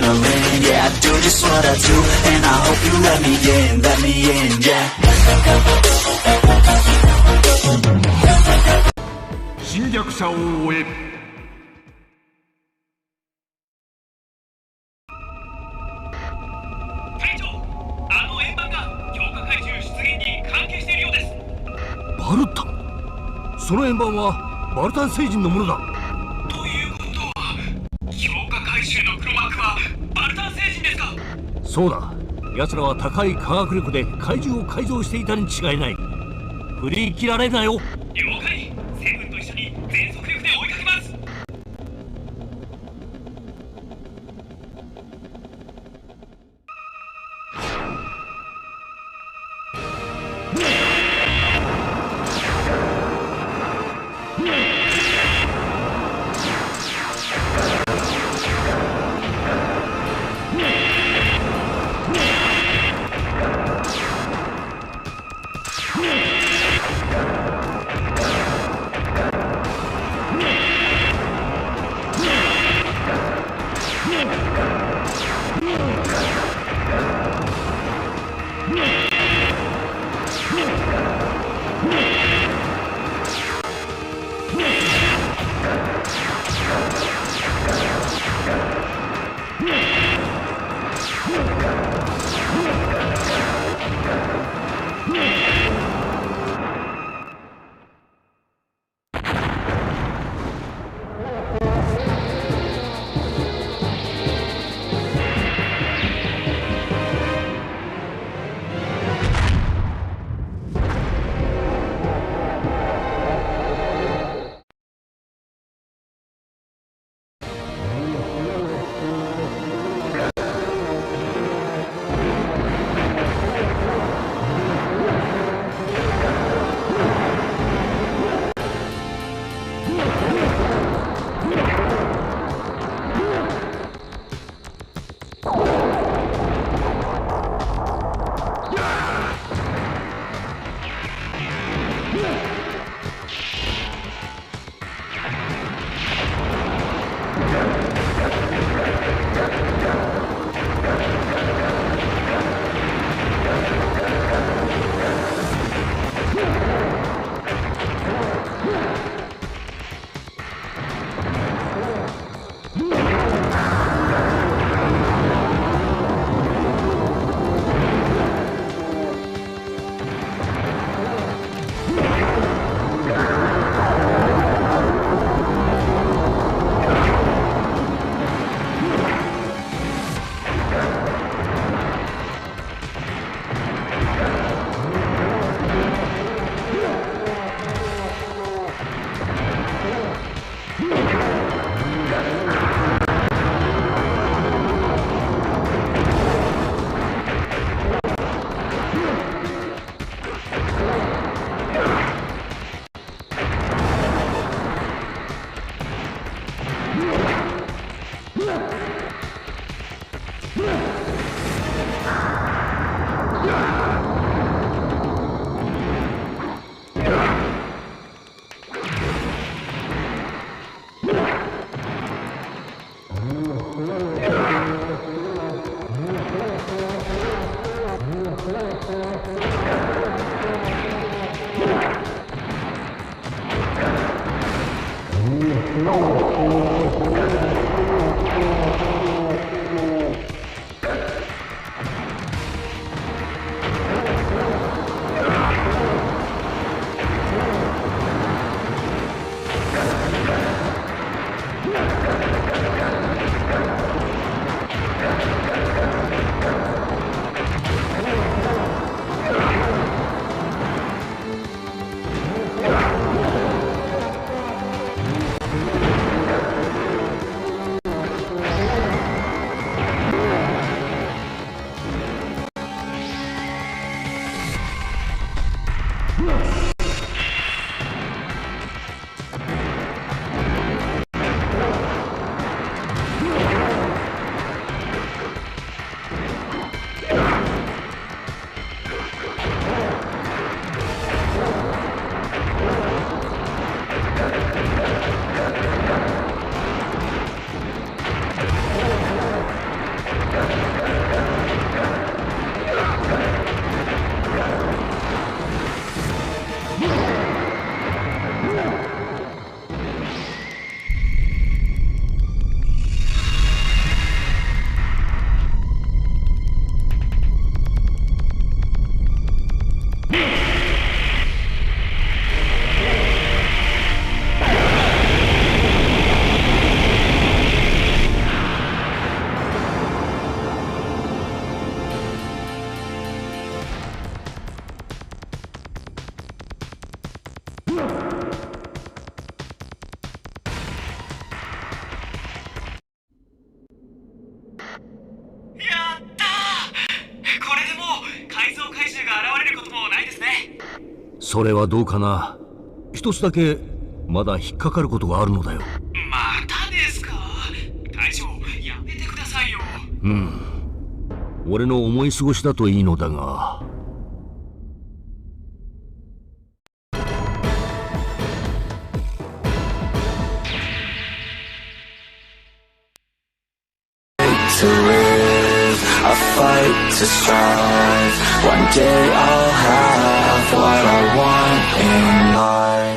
adrenaline. Yeah, I do just what I do, and I hope you let me in, yeah. 侵略者を追え。隊長、あの円盤が強化怪獣出現に関係しているようです。バルタン、その円盤はバルタン星人のものだ。ということは、強化怪獣の黒幕はバルタン星人ですか？そうだ、奴らは高い科学力で怪獣を改造していたに違いない。振り切られるなよ。了解。セブンと一緒に全速力で追いかけます。それはどうかな。一つだけまだ引っかかることがあるのだよ。またですか？隊長、やめてくださいよ。俺の思い過ごしだといいのだが。To live, a fight to strive. One day I'll have what I want in life.